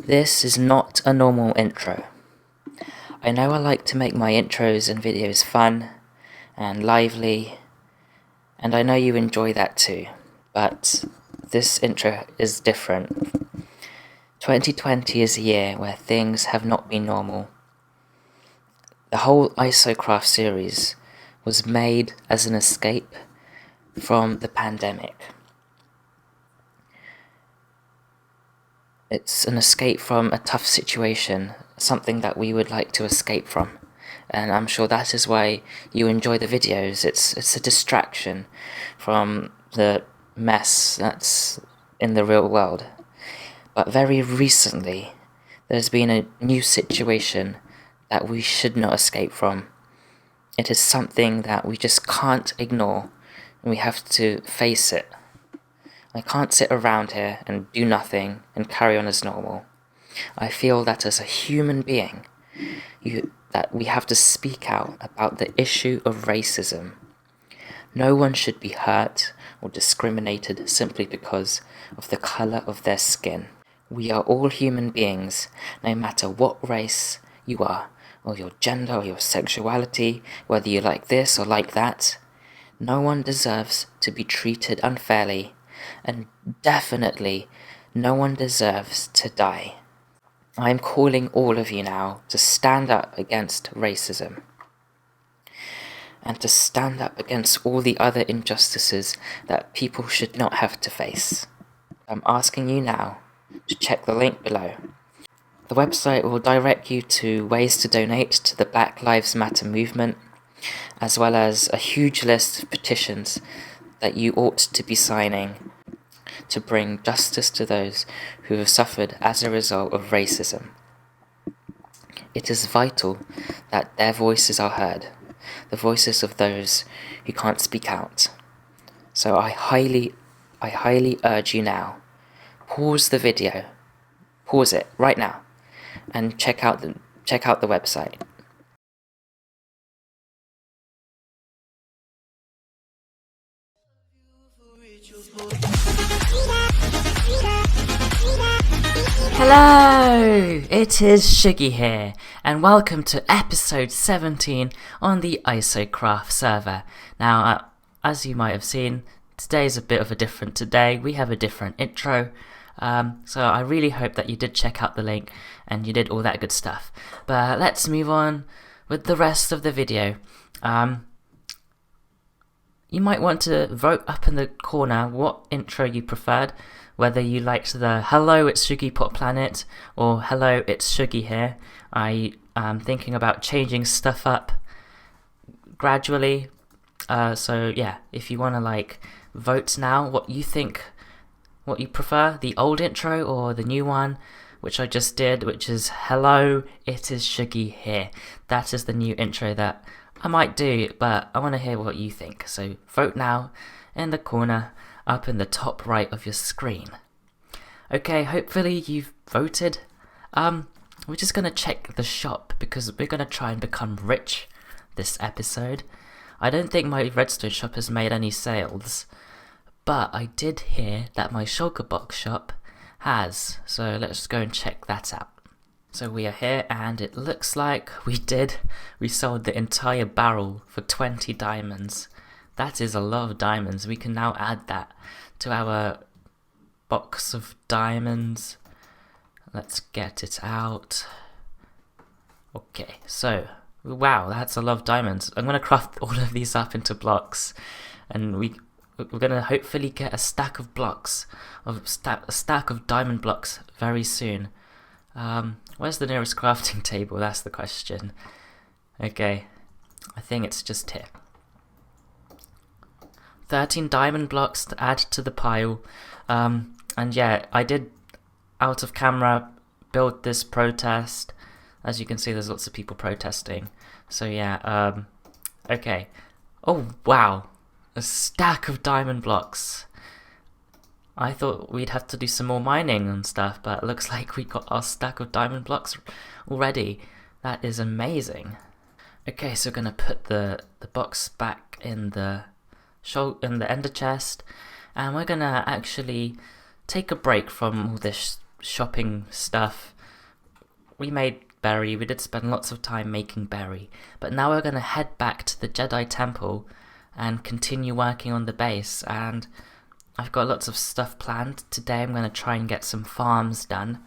This is not a normal intro. I know I like to make my intros and videos fun and lively, and I know you enjoy that too, but this intro is different. 2020 is a year where things have not been normal. The whole IsoCraft series was made as an escape from the pandemic. It's an escape from a tough situation, something that we would like to escape from. And I'm sure that is why you enjoy the videos. It's a distraction from the mess that's in the real world. But very recently, there's been a new situation that we should not escape from. It is something that we just can't ignore, and we have to face it. I can't sit around here and do nothing and carry on as normal. I feel that as a human being, that we have to speak out about the issue of racism. No one should be hurt or discriminated simply because of the colour of their skin. We are all human beings, no matter what race you are, or your gender or your sexuality, whether you like this or like that. No one deserves to be treated unfairly, and definitely no one deserves to die. I am calling all of you now to stand up against racism and to stand up against all the other injustices that people should not have to face. I'm asking you now to check the link below. The website will direct you to ways to donate to the Black Lives Matter movement, as well as a huge list of petitions that you ought to be signing to bring justice to those who have suffered as a result of racism. It is vital that their voices are heard, the voices of those who can't speak out. So I highly urge you now, pause the video, pause it right now, and check out the website. Hello, it is Shuggy here, and welcome to episode 17 on the IsoCraft server. Now, as you might have seen, today's a bit of a different today. We have a different intro, so I really hope that you did check out the link and you did all that good stuff. But let's move on with the rest of the video. You might want to vote up in the corner what intro you preferred, whether you liked the "Hello, it's sugeypopplanet" or "Hello, it's Shuggy here." I am thinking about changing stuff up gradually. So yeah, if you want to vote now what you think, what you prefer, the old intro or the new one, which I just did, which is "Hello, it is Shuggy here." That is the new intro that I might do, but I want to hear what you think. So vote now in the corner up in the top right of your screen. Okay, hopefully you've voted. We're just going to check the shop because we're going to try and become rich this episode. I don't think my redstone shop has made any sales, but I did hear that my shulker box shop has, so let's go and check that out. So we are here and it looks like we sold the entire barrel for 20 diamonds. That is a lot of diamonds. We can now add that to our box of diamonds. Let's get it out. Okay, so wow, that's a lot of diamonds. I'm gonna craft all of these up into blocks, and we're gonna hopefully get a stack of blocks, a stack of diamond blocks very soon. Where's the nearest crafting table? That's the question. Okay, I think it's just here. 13 diamond blocks to add to the pile. And yeah, I did out of camera build this protest. As you can see, there's lots of people protesting. So yeah, okay. Oh wow, a stack of diamond blocks. I thought we'd have to do some more mining and stuff, but it looks like we got our stack of diamond blocks already. That is amazing. Okay, so we're gonna put the box back in the ender chest, and we're gonna actually take a break from all this shopping stuff we made berry. We did spend lots of time making berry, but now we're going to head back to the Jedi Temple and continue working on the base. And I've got lots of stuff planned. Today I'm going to try and get some farms done.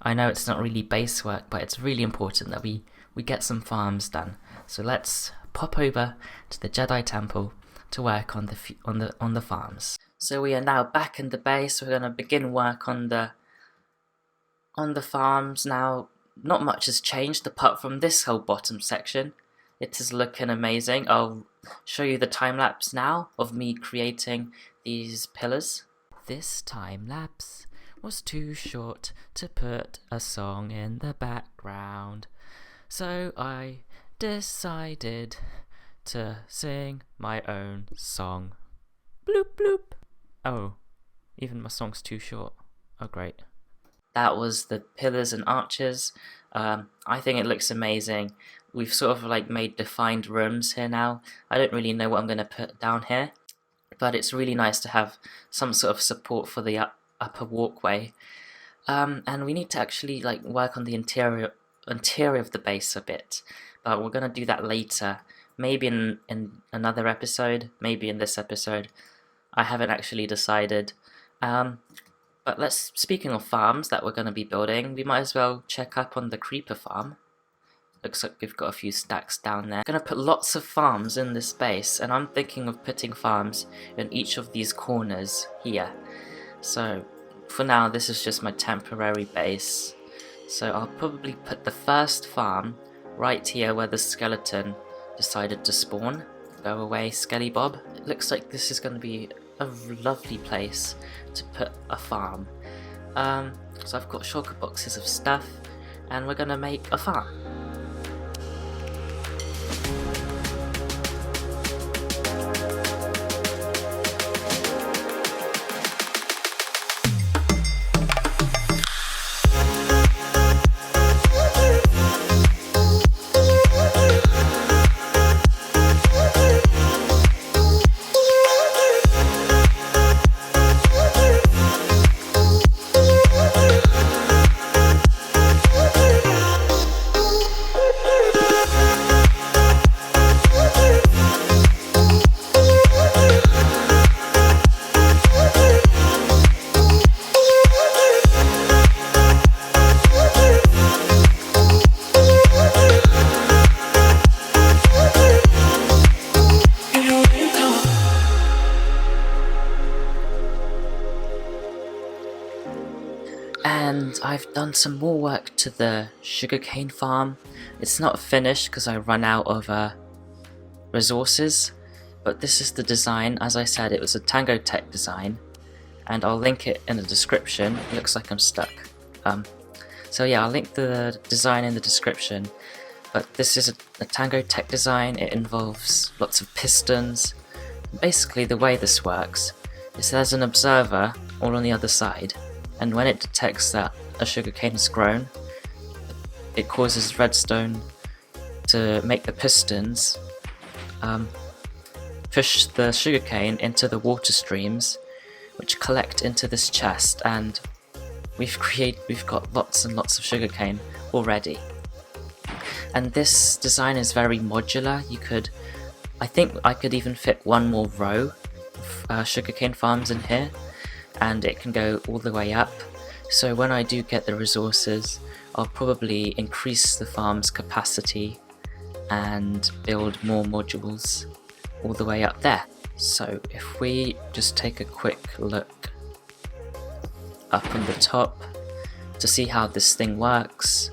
I know it's not really base work, but it's really important that we get some farms done. So let's pop over to the Jedi Temple to work on the farms. So we are now back in the base. We're going to begin work on the farms now. Not much has changed apart from this whole bottom section. It is looking amazing. I'll show you the time lapse now of me creating these pillars. This time lapse was too short to put a song in the background, so I decided to sing my own song. Bloop bloop. Oh, even my song's too short. Oh great. That was the pillars and arches. I think it looks amazing. We've sort of like made defined rooms here now. I don't really know what I'm going to put down here, but it's really nice to have some sort of support for the upper walkway. And we need to actually like work on the interior of the base a bit, but we're going to do that later. Maybe in another episode, maybe in this episode. I haven't actually decided. But speaking of farms that we're going to be building, we might as well check up on the creeper farm. Looks like we've got a few stacks down there. I'm going to put lots of farms in this base, and I'm thinking of putting farms in each of these corners here. So for now, this is just my temporary base. So I'll probably put the first farm right here where the skeleton decided to spawn. Go away, Skelly Bob. It looks like this is going to be a lovely place to put a farm. So I've got shulker boxes of stuff, and we're going to make a farm. And I've done some more work to the Sugarcane Farm. It's not finished because I run out of resources, but this is the design. As I said, it was a Tango Tech design, and I'll link it in the description. It looks like I'm stuck. So yeah, I'll link the design in the description. But this is a Tango Tech design. It involves lots of pistons. Basically, the way this works is there's an observer all on the other side, and when it detects that a sugarcane has grown, it causes redstone to make the pistons push the sugarcane into the water streams, which collect into this chest, and we've got lots and lots of sugarcane already. And this design is very modular. I think I could even fit one more row of sugarcane farms in here, and it can go all the way up. So when I do get the resources, I'll probably increase the farm's capacity and build more modules all the way up there. So if we just take a quick look up on the top to see how this thing works.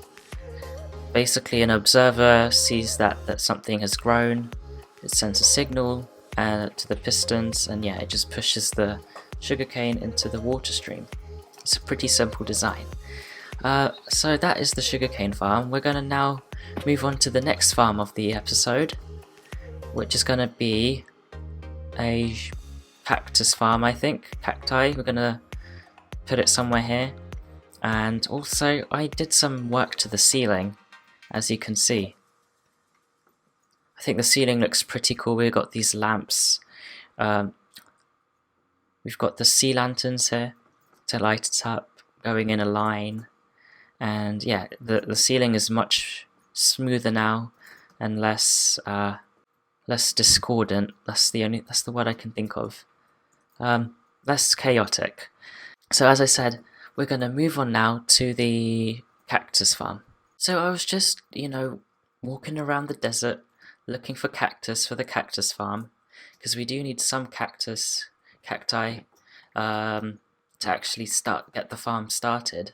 Basically, an observer sees that something has grown, it sends a signal to the pistons, and yeah, it just pushes the sugarcane into the water stream. It's a pretty simple design. So that is the sugarcane farm. We're going to now move on to the next farm of the episode, which is going to be a cactus farm, I think. Cacti. We're going to put it somewhere here. And also, I did some work to the ceiling, as you can see. I think the ceiling looks pretty cool. We've got these lamps. We've got the sea lanterns here to light it up, going in a line. And yeah, the ceiling is much smoother now and less discordant. That's the word I can think of. Less chaotic. So as I said, we're going to move on now to the Cactus Farm. So I was just, walking around the desert looking for cactus for the Cactus Farm, because we do need some cacti, to actually get the farm started.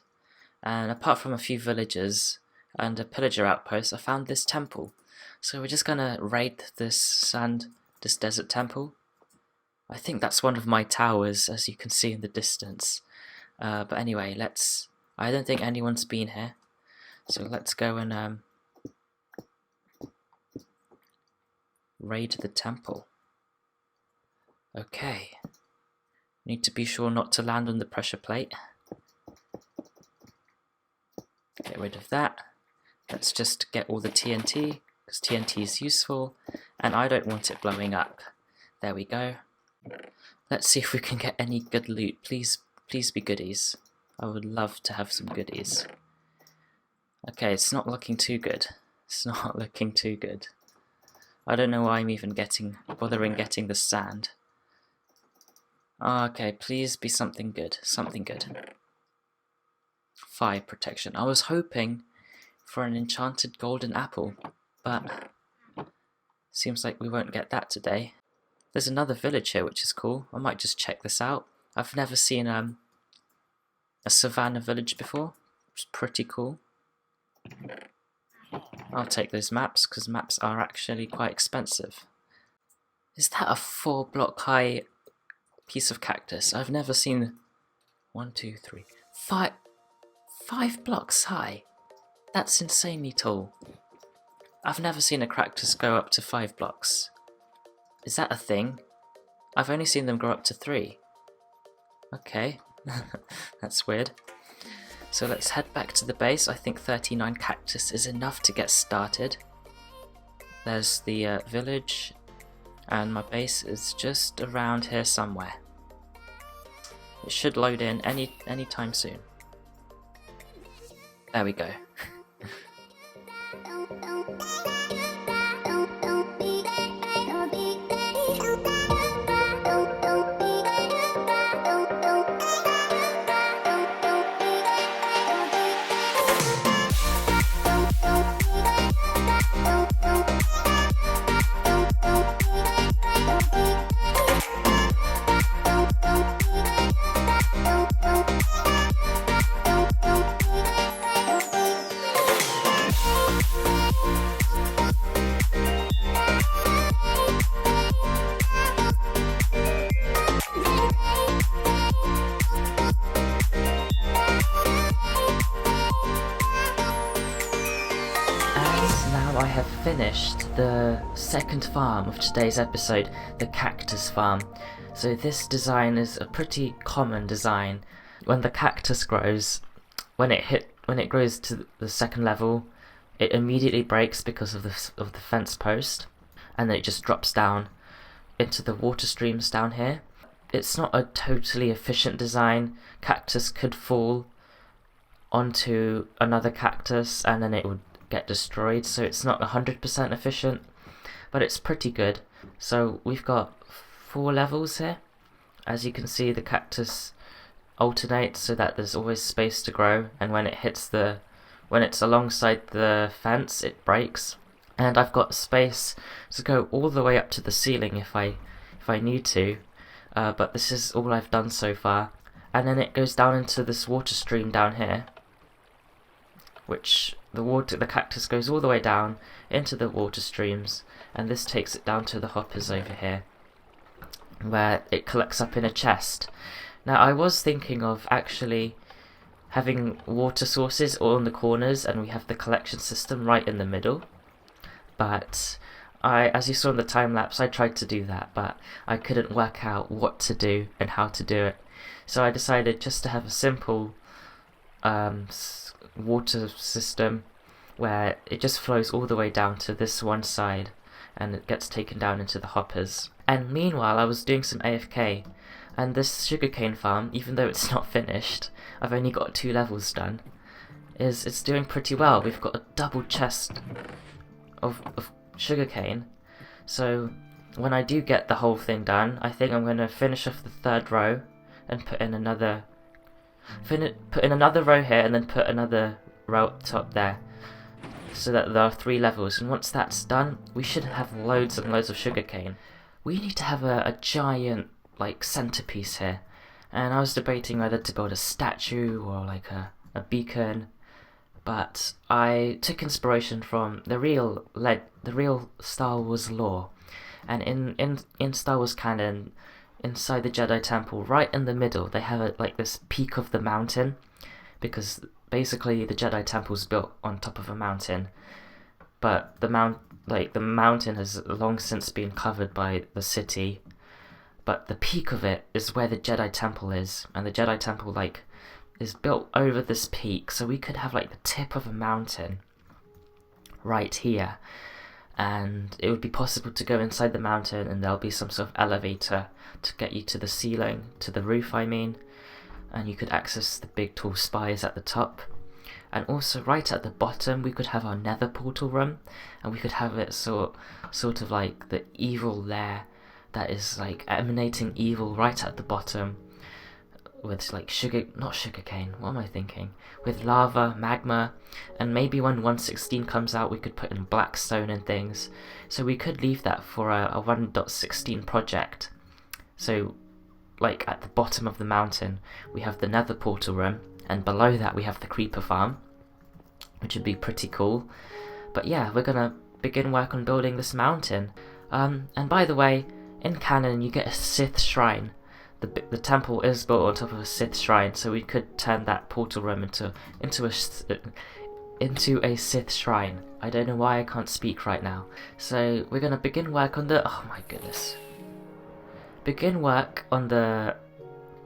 And apart from a few villagers and a pillager outpost, I found this temple. So we're just gonna raid this desert temple. I think that's one of my towers, as you can see in the distance. But anyway, I don't think anyone's been here. So let's go and raid the temple. Okay. Need to be sure not to land on the pressure plate. Get rid of that. Let's just get all the TNT, because TNT is useful, and I don't want it blowing up. There we go. Let's see if we can get any good loot. Please be goodies. I would love to have some goodies. Okay, it's not looking too good. It's not looking too good. I don't know why I'm even bothering getting the sand. Okay, please be something good. Something good. Fire protection. I was hoping for an enchanted golden apple, but seems like we won't get that today. There's another village here, which is cool. I might just check this out. I've never seen a Savannah Village before. It's pretty cool. I'll take those maps, because maps are actually quite expensive. Is that a 4-block high piece of cactus? I've never seen 1, 2, 3, 5 blocks high. That's insanely tall. I've never seen a cactus go up to 5 blocks. Is that a thing? I've only seen them grow up to 3. Okay, that's weird. So let's head back to the base. I think 39 cactus is enough to get started. There's the village, and my base is just around here somewhere. It should load in any time soon. There we go. I have finished the second farm of today's episode, the Cactus Farm. So this design is a pretty common design. When the cactus grows, when it grows to the second level, it immediately breaks because of the fence post, and then it just drops down into the water streams down here. It's not a totally efficient design. Cactus could fall onto another cactus and then it would get destroyed, so it's not 100% efficient, but it's pretty good. So we've got 4 levels here. As you can see, the cactus alternates so that there's always space to grow, and when it's alongside the fence, it breaks. And I've got space to go all the way up to the ceiling if I need to, but this is all I've done so far. And then it goes down into this water stream down here, which the cactus goes all the way down into the water streams, and this takes it down to the hoppers over here, where it collects up in a chest. Now I was thinking of actually having water sources all in the corners, and we have the collection system right in the middle, but as you saw in the time lapse, I tried to do that, but I couldn't work out what to do and how to do it. So I decided just to have a simple water system where it just flows all the way down to this one side and it gets taken down into the hoppers. And meanwhile I was doing some AFK, and this sugarcane farm, even though it's not finished, I've only got 2 levels done, is it's doing pretty well. We've got a double chest of sugarcane. So when I do get the whole thing done, I think I'm going to finish off the third row and put in another row here, and then put another row up top there, so that there are 3 levels. And once that's done, we should have loads and loads of sugarcane. We need to have a giant like centerpiece here, and I was debating whether to build a statue or like a beacon, but I took inspiration from the real Star Wars lore. And in Star Wars canon, inside the Jedi Temple, right in the middle, they have like this peak of the mountain, because basically the Jedi Temple's built on top of a mountain, but the mountain has long since been covered by the city. But the peak of it is where the Jedi Temple is, and the Jedi Temple like is built over this peak, so we could have like the tip of a mountain right here, and it would be possible to go inside the mountain, and there'll be some sort of elevator to get you to the ceiling, to the roof I mean, and you could access the big tall spires at the top. And also right at the bottom we could have our nether portal room, and we could have it sort of like the evil lair that is like emanating evil right at the bottom, with like not sugarcane, what am I thinking? With lava, magma, and maybe when 1.16 comes out we could put in black stone and things. So we could leave that for a 1.16 project. So like at the bottom of the mountain we have the nether portal room, and below that we have the creeper farm, which would be pretty cool. But yeah, we're gonna begin work on building this mountain. And by the way, in canon you get a Sith shrine. The temple is built on top of a Sith shrine, so we could turn that portal room into a Sith shrine. I don't know why I can't speak right now. So we're gonna begin work on the begin work on the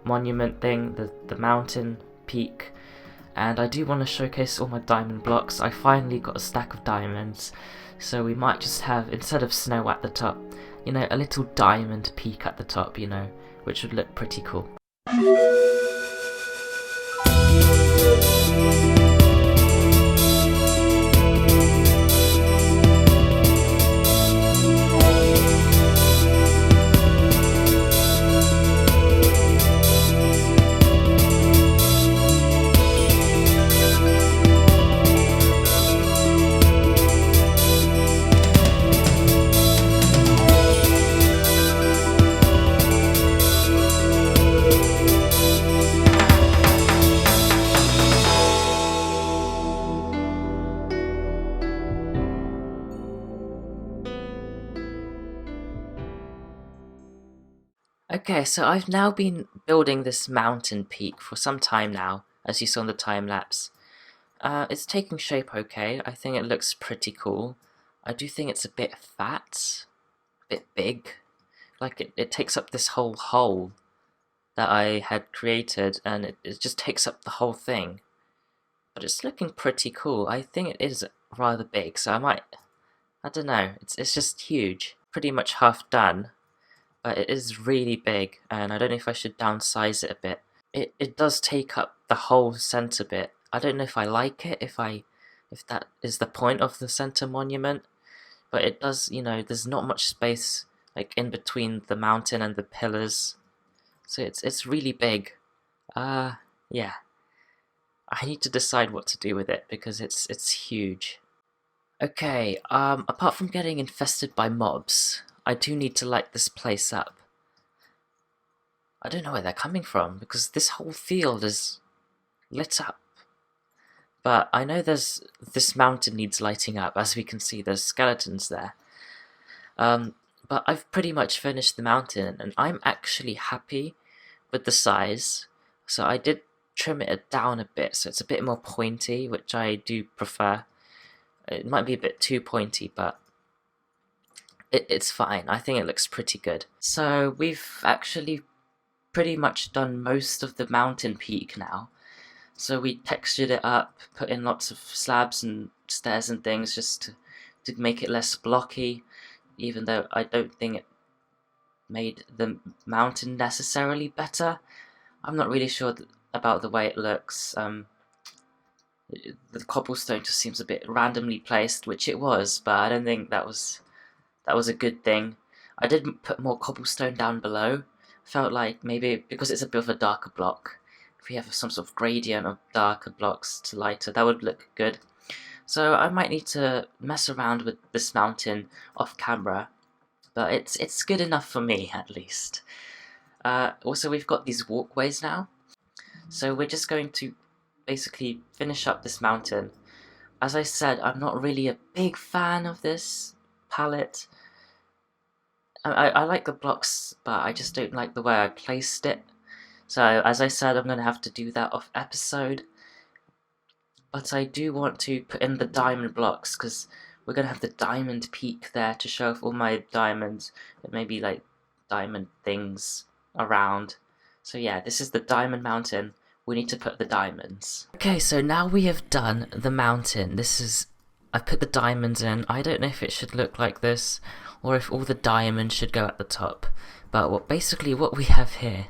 monument thing, the mountain peak. And I do want to showcase all my diamond blocks. I finally got a stack of diamonds, so we might just have, instead of snow at the top, you know, a little diamond peak at the top, you know, which would look pretty cool. Okay, so I've now been building this mountain peak for some time now, as you saw in the time lapse. It's taking shape okay. I think it looks pretty cool. I do think it's a bit fat, a bit big. Like it takes up this whole hole that I had created, and it just takes up the whole thing. But it's looking pretty cool. I think it is rather big, so I don't know, it's just huge. Pretty much half done. But it is really big, and I don't know if I should downsize it a bit. It does take up the whole center bit. I don't know if I like it, if that is the point of the center monument, but it does, you know, there's not much space like in between the mountain and the pillars, so it's really big. Yeah, I need to decide what to do with it because it's huge. Okay, apart from getting infested by mobs, I do need to light this place up. I don't know where they're coming from, because this whole field is lit up. But I know this mountain needs lighting up. As we can see, there's skeletons there. But I've pretty much finished the mountain, and I'm actually happy with the size. So I did trim it down a bit, so it's a bit more pointy, which I do prefer. It might be a bit too pointy, but it's fine. I think it looks pretty good. So we've actually pretty much done most of the mountain peak now. So we textured it up, put in lots of slabs and stairs and things just to make it less blocky, even though I don't think it made the mountain necessarily better. I'm not really sure about the way it looks. The cobblestone just seems a bit randomly placed, which it was, but I don't think that was a good thing. I did put more cobblestone down below. Felt like maybe because it's a bit of a darker block, if we have some sort of gradient of darker blocks to lighter, that would look good. So I might need to mess around with this mountain off camera, but it's good enough for me at least. Also, we've got these walkways now, so we're just going to basically finish up this mountain. As I said, I'm not really a big fan of this palette. I like the blocks, but I just don't like the way I placed it. So, as I said, I'm going to have to do that off episode. But I do want to put in the diamond blocks, because we're going to have the diamond peak there to show off all my diamonds, and maybe like diamond things around. So yeah, this is the diamond mountain. We need to put the diamonds. Okay, so now we have done the mountain. I've put the diamonds in. I don't know if it should look like this, or if all the diamonds should go at the top. But basically what we have here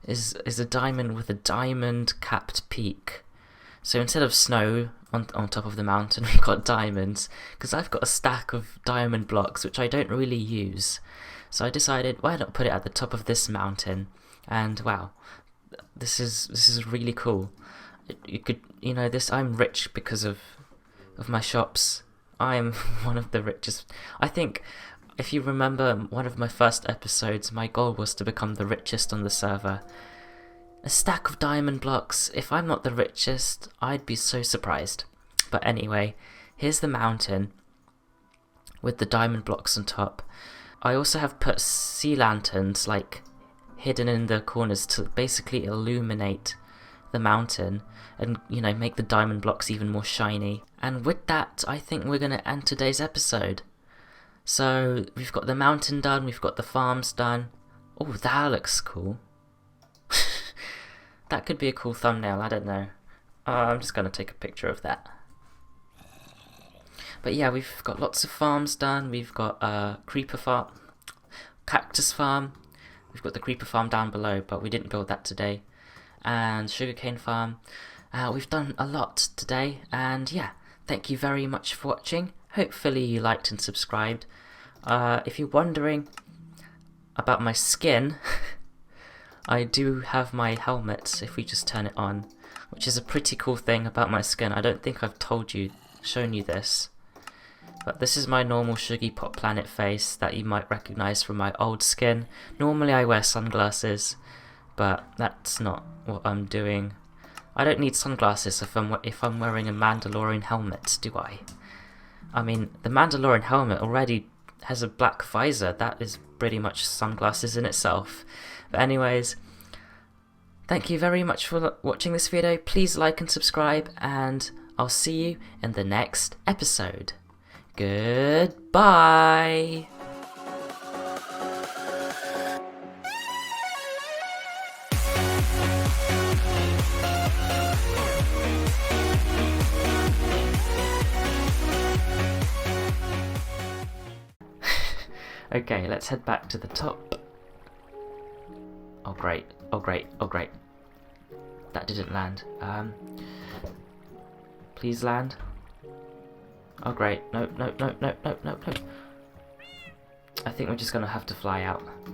is a diamond with a diamond capped peak. So instead of snow on top of the mountain, we've got diamonds, because I've got a stack of diamond blocks which I don't really use. So I decided, why not put it at the top of this mountain? And wow, this is really cool. I'm rich because of my shops. I'm one of the richest. I think, if you remember one of my first episodes, my goal was to become the richest on the server. A stack of diamond blocks. If I'm not the richest, I'd be so surprised. But anyway, here's the mountain with the diamond blocks on top. I also have put sea lanterns like hidden in the corners to basically illuminate the mountain and, make the diamond blocks even more shiny. And with that, I think we're going to end today's episode. So we've got the mountain done, we've got the farms done. Oh, that looks cool. That could be a cool thumbnail, I don't know. I'm just going to take a picture of that. But yeah, we've got lots of farms done. We've got Creeper Farm, Cactus Farm. We've got the Creeper Farm down below, but we didn't build that today. And Sugarcane Farm. We've done a lot today, and yeah, thank you very much for watching. Hopefully you liked and subscribed. If you're wondering about my skin, I do have my helmet if we just turn it on, which is a pretty cool thing about my skin. I don't think I've shown you this. But this is my normal sugeypopplanet face that you might recognise from my old skin. Normally I wear sunglasses, but that's not what I'm doing. I don't need sunglasses if I'm wearing a Mandalorian helmet, do I? I mean, the Mandalorian helmet already has a black visor. That is pretty much sunglasses in itself. But anyways, thank you very much for watching this video. Please like and subscribe, and I'll see you in the next episode. Goodbye! Okay, let's head back to the top. Oh great, oh great, oh great. That didn't land. Please land. Oh great, no. I think we're just gonna have to fly out.